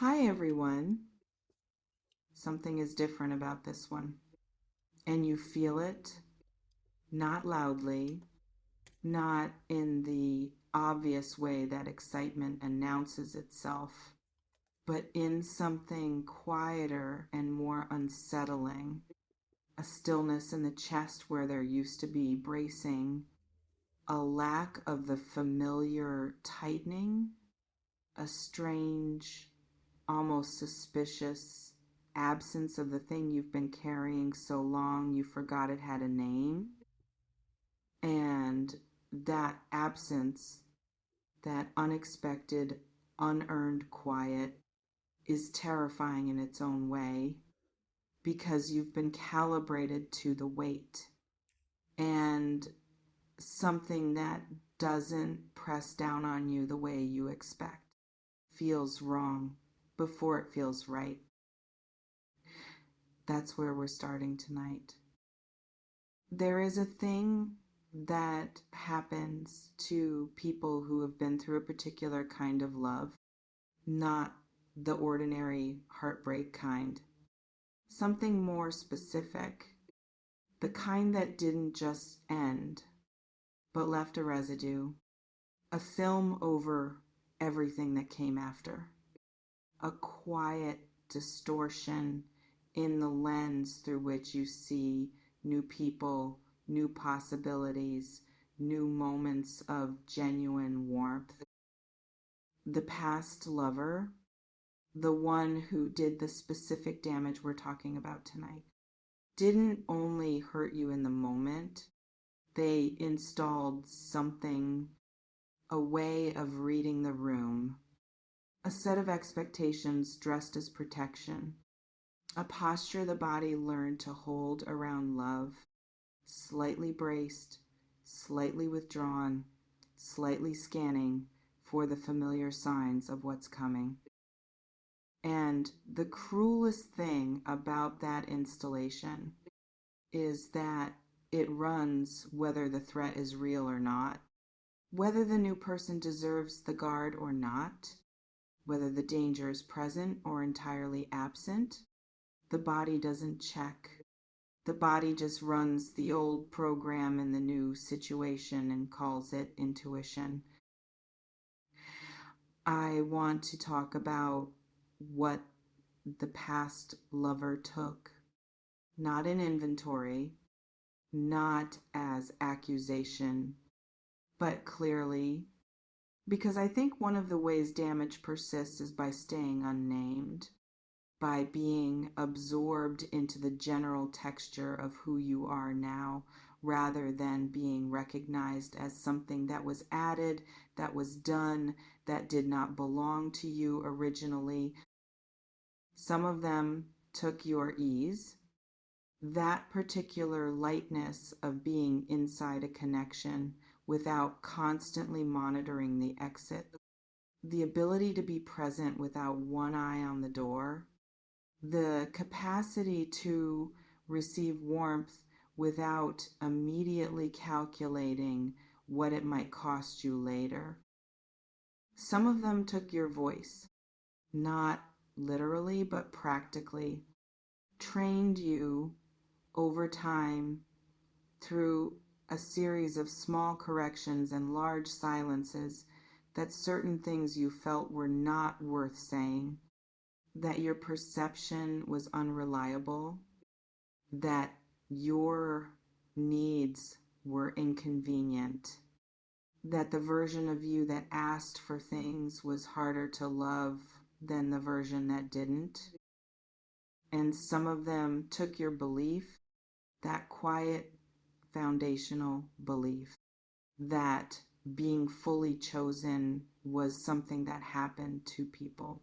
Hi, everyone. Something is different about this one. And you feel it, not loudly, not in the obvious way that excitement announces itself, but in something quieter and more unsettling. A stillness in the chest where there used to be bracing, a lack of the familiar tightening, a strange, almost suspicious absence of the thing you've been carrying so long you forgot it had a name. And that absence, that unexpected, unearned quiet, is terrifying in its own way because you've been calibrated to the weight. And something that doesn't press down on you the way you expect feels wrong before it feels right. That's where we're starting tonight. There is a thing that happens to people who have been through a particular kind of love, not the ordinary heartbreak kind. Something more specific, the kind that didn't just end, but left a residue, a film over everything that came after, a quiet distortion in the lens through which you see new people, new possibilities, new moments of genuine warmth. The past lover, the one who did the specific damage we're talking about tonight, didn't only hurt you in the moment, they installed something, a way of reading the room, a set of expectations dressed as protection, a posture the body learned to hold around love, slightly braced, slightly withdrawn, slightly scanning for the familiar signs of what's coming. And the cruelest thing about that installation is that it runs whether the threat is real or not, whether the new person deserves the guard or not, whether the danger is present or entirely absent. The body doesn't check. The body just runs the old program in the new situation and calls it intuition. I want to talk about what the past lover took, not in inventory, not as accusation, but clearly, because I think one of the ways damage persists is by staying unnamed, by being absorbed into the general texture of who you are now, rather than being recognized as something that was added, that was done, that did not belong to you originally. Some of them took your ease, that particular lightness of being inside a connection without constantly monitoring the exit, the ability to be present without one eye on the door, the capacity to receive warmth without immediately calculating what it might cost you later. Some of them took your voice, not literally, but practically, trained you over time through a series of small corrections and large silences that certain things you felt were not worth saying, that your perception was unreliable, that your needs were inconvenient, that the version of you that asked for things was harder to love than the version that didn't. And some of them took your belief, that quiet foundational belief, that being fully chosen was something that happened to people,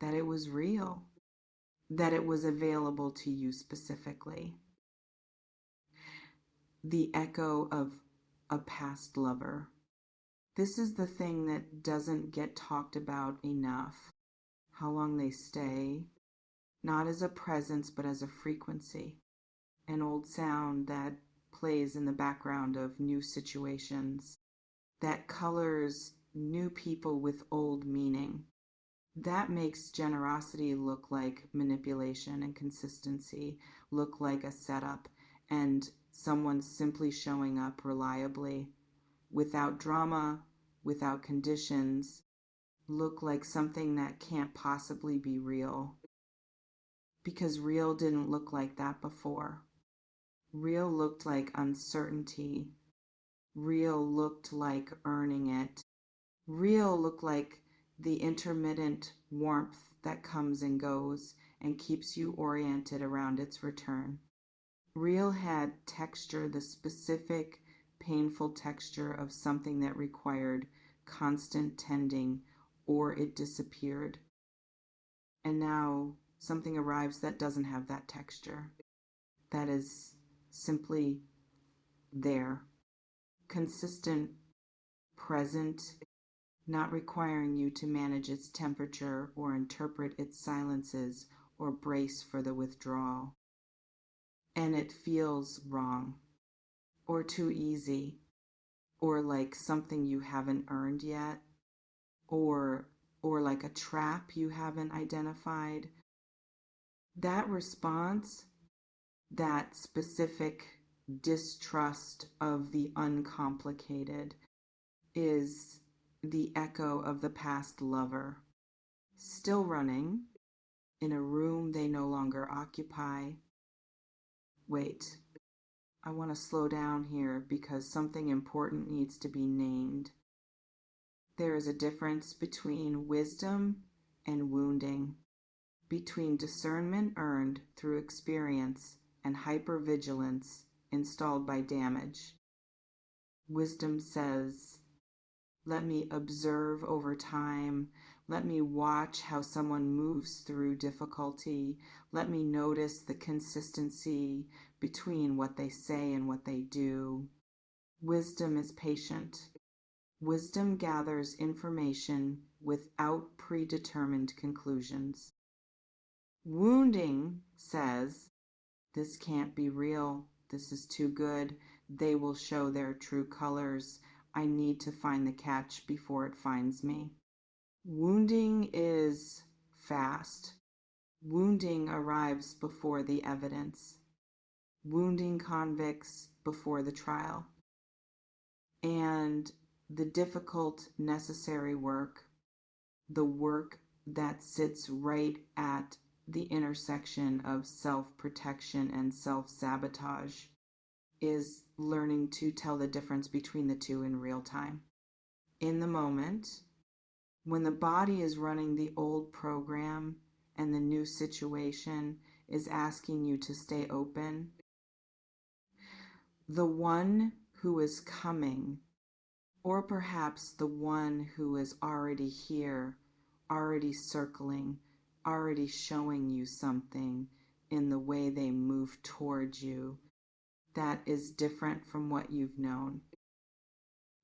that it was real, that it was available to you specifically. The echo of a past lover. This is the thing that doesn't get talked about enough. How long they stay, not as a presence, but as a frequency, an old sound that plays in the background of new situations, that colors new people with old meaning, That makes generosity look like manipulation, and consistency look like a setup, and someone simply showing up reliably without drama, without conditions, look like something that can't possibly be real. Because real didn't look like that before. Real looked like uncertainty. Real looked like earning it. Real looked like the intermittent warmth that comes and goes and keeps you oriented around its return. Real had texture, the specific, painful texture of something that required constant tending or it disappeared. And now something arrives that doesn't have that texture, that is simply there, consistent, present, not requiring you to manage its temperature or interpret its silences or brace for the withdrawal. And it feels wrong, or too easy, or like something you haven't earned yet, or like a trap you haven't identified. That response, that specific distrust of the uncomplicated, is the echo of the past lover, still running in a room they no longer occupy. Wait, I want to slow down here because something important needs to be named. There is a difference between wisdom and wounding, between discernment earned through experience and hypervigilance installed by damage. Wisdom says, let me observe over time. Let me watch how someone moves through difficulty. Let me notice the consistency between what they say and what they do. Wisdom is patient. Wisdom gathers information without predetermined conclusions. Wounding says, this can't be real. This is too good. They will show their true colors. I need to find the catch before it finds me. Wounding is fast. Wounding arrives before the evidence. Wounding convicts before the trial. And the difficult, necessary work, the work that sits right at the intersection of self-protection and self-sabotage, is learning to tell the difference between the two in real time. In the moment, when the body is running the old program and the new situation is asking you to stay open, the one who is coming, or perhaps the one who is already here, already circling, already showing you something in the way they move towards you, that is different from what you've known.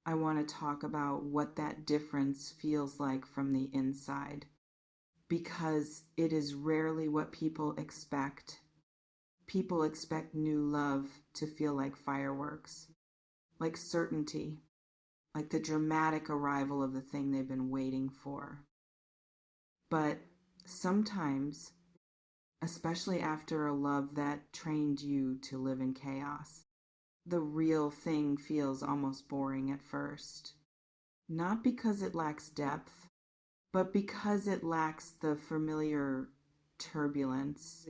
I want to talk about what that difference feels like from the inside, because it is rarely what people expect. People expect new love to feel like fireworks, like certainty, like the dramatic arrival of the thing they've been waiting for. But sometimes, especially after a love that trained you to live in chaos, the real thing feels almost boring at first. Not because it lacks depth, but because it lacks the familiar turbulence.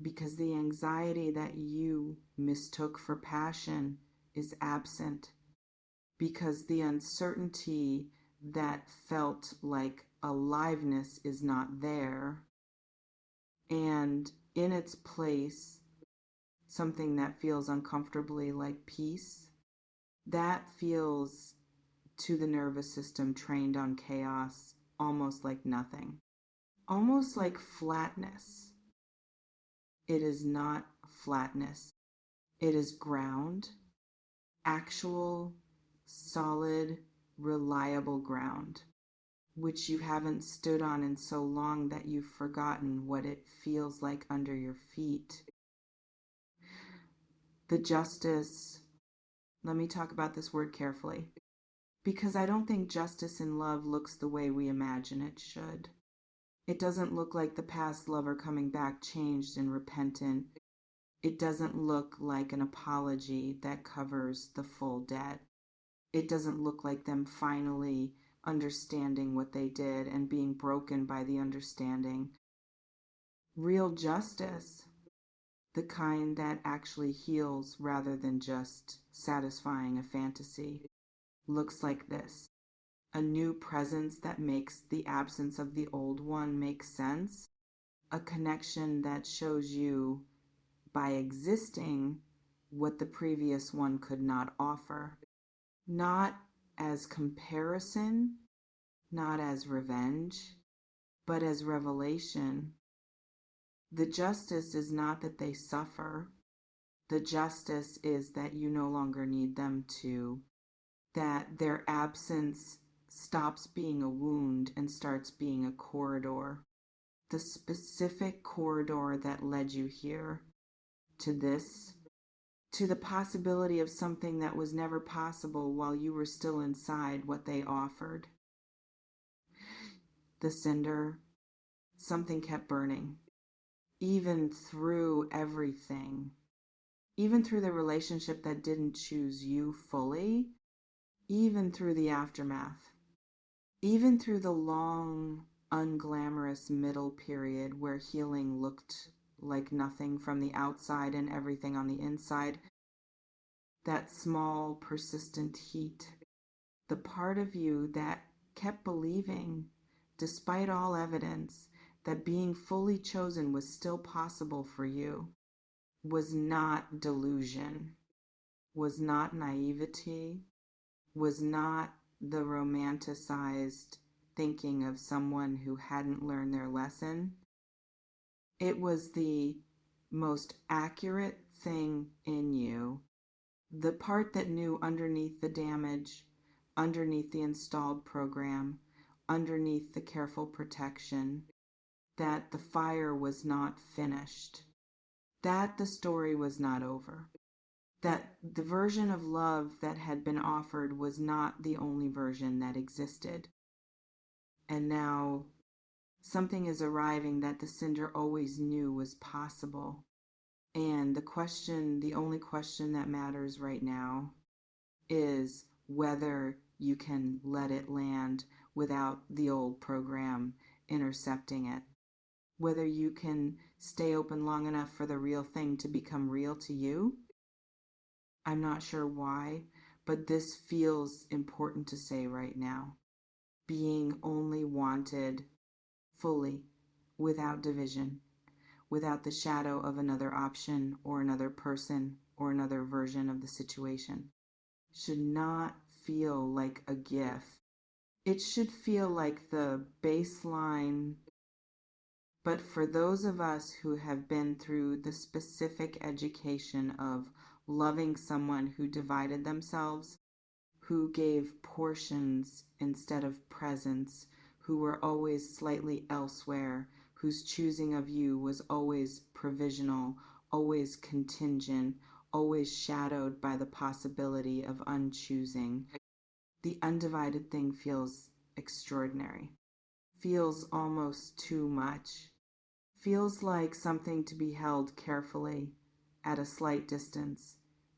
Because the anxiety that you mistook for passion is absent. Because the uncertainty that felt like aliveness is not there. And in its place, something that feels uncomfortably like peace, that feels to the nervous system trained on chaos almost like nothing, almost like flatness. It is not flatness. It is ground, actual, solid, reliable ground, which you haven't stood on in so long that you've forgotten what it feels like under your feet. The justice, let me talk about this word carefully, because I don't think justice in love looks the way we imagine it should. It doesn't look like the past lover coming back changed and repentant. It doesn't look like an apology that covers the full debt. It doesn't look like them finally understanding what they did and being broken by the understanding. Real justice, the kind that actually heals rather than just satisfying a fantasy, looks like this: a new presence that makes the absence of the old one make sense, a connection that shows you, by existing, what the previous one could not offer, not as comparison, not as revenge, but as revelation. The justice is not that they suffer. The justice is that you no longer need them to, that their absence stops being a wound and starts being a corridor. The specific corridor that led you here, to this, to the possibility of something that was never possible while you were still inside what they offered. The cinder, something kept burning, even through everything, even through the relationship that didn't choose you fully, even through the aftermath, even through the long, unglamorous middle period where healing looked like nothing from the outside and everything on the inside. That small, persistent heat, the part of you that kept believing, despite all evidence, that being fully chosen was still possible for you, was not delusion, was not naivety, was not the romanticized thinking of someone who hadn't learned their lesson. It was the most accurate thing in you, the part that knew underneath the damage, underneath the installed program, underneath the careful protection, that the fire was not finished, that the story was not over, that the version of love that had been offered was not the only version that existed. And now something is arriving that the cinder always knew was possible. And the only question that matters right now is whether you can let it land without the old program intercepting it. Whether you can stay open long enough for the real thing to become real to you. I'm not sure why, but this feels important to say right now. Being only wanted fully, without division, without the shadow of another option or another person or another version of the situation, should not feel like a gift. It should feel like the baseline. But for those of us who have been through the specific education of loving someone who divided themselves, who gave portions instead of presence, who were always slightly elsewhere, whose choosing of you was always provisional, always contingent, always shadowed by the possibility of unchoosing, the undivided thing feels extraordinary, feels almost too much, feels like something to be held carefully at a slight distance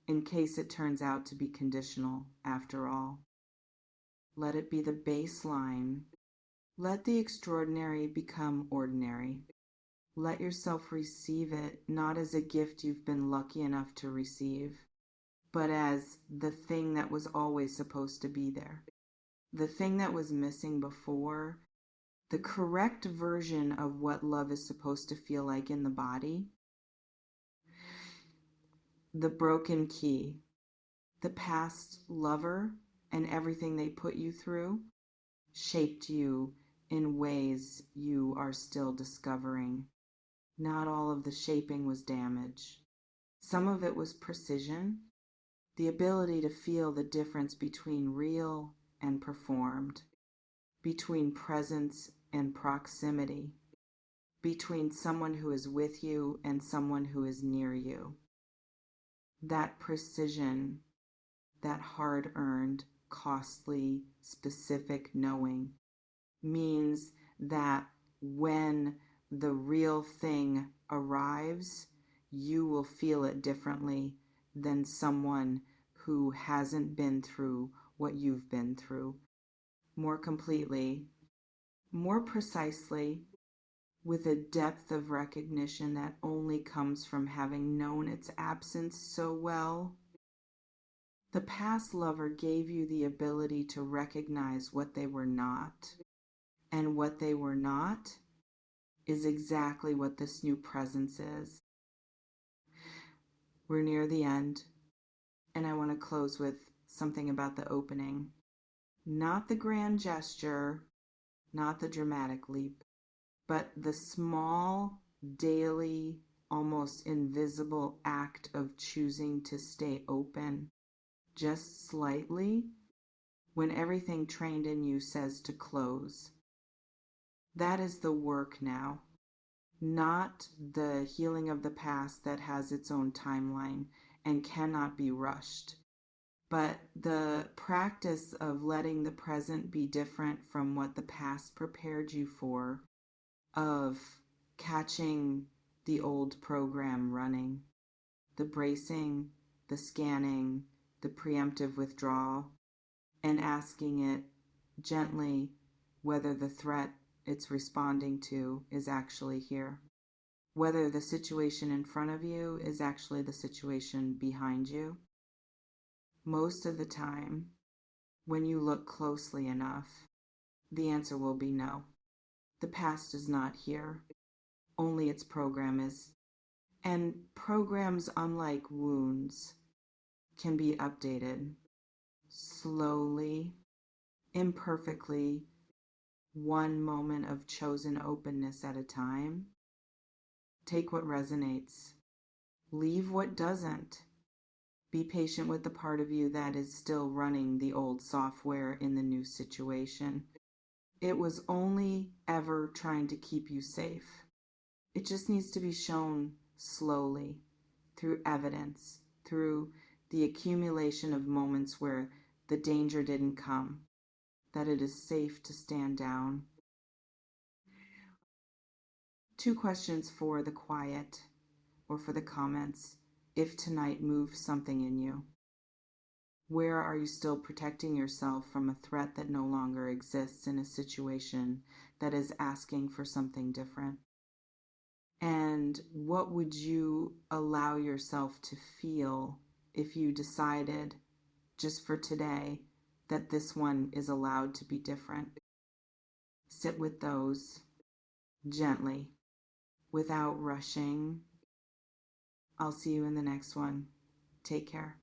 in case it turns out to be conditional after all. Let it be the baseline. Let the extraordinary become ordinary. Let yourself receive it not as a gift you've been lucky enough to receive, but as the thing that was always supposed to be there. The thing that was missing before, the correct version of what love is supposed to feel like in the body. The broken key, the past lover and everything they put you through shaped you in ways you are still discovering. Not all of the shaping was damage. Some of it was precision, the ability to feel the difference between real and performed, between presence and proximity, between someone who is with you and someone who is near you. That precision, that hard-earned, costly, specific knowing means that when the real thing arrives, you will feel it differently than someone who hasn't been through what you've been through. More completely, more precisely, with a depth of recognition that only comes from having known its absence so well. The past lover gave you the ability to recognize what they were not. And what they were not is exactly what this new presence is. We're near the end, and I want to close with something about the opening. Not the grand gesture, not the dramatic leap, but the small, daily, almost invisible act of choosing to stay open, just slightly, when everything trained in you says to close. That is the work now, not the healing of the past that has its own timeline and cannot be rushed, but the practice of letting the present be different from what the past prepared you for, of catching the old program running, the bracing, the scanning, the preemptive withdrawal, and asking it gently whether the threat it's responding to is actually here, whether the situation in front of you is actually the situation behind you. Most of the time, when you look closely enough, the answer will be no. The past is not here. Only its program is. And programs, unlike wounds, can be updated slowly, imperfectly, one moment of chosen openness at a time. Take what resonates. Leave what doesn't. Be patient with the part of you that is still running the old software in the new situation. It was only ever trying to keep you safe. It just needs to be shown slowly, through evidence, through the accumulation of moments where the danger didn't come, that it is safe to stand down. 2 questions for the quiet or for the comments. If tonight moves something in you, where are you still protecting yourself from a threat that no longer exists in a situation that is asking for something different? And what would you allow yourself to feel if you decided, just for today, that this one is allowed to be different? Sit with those gently, without rushing. I'll see you in the next one. Take care.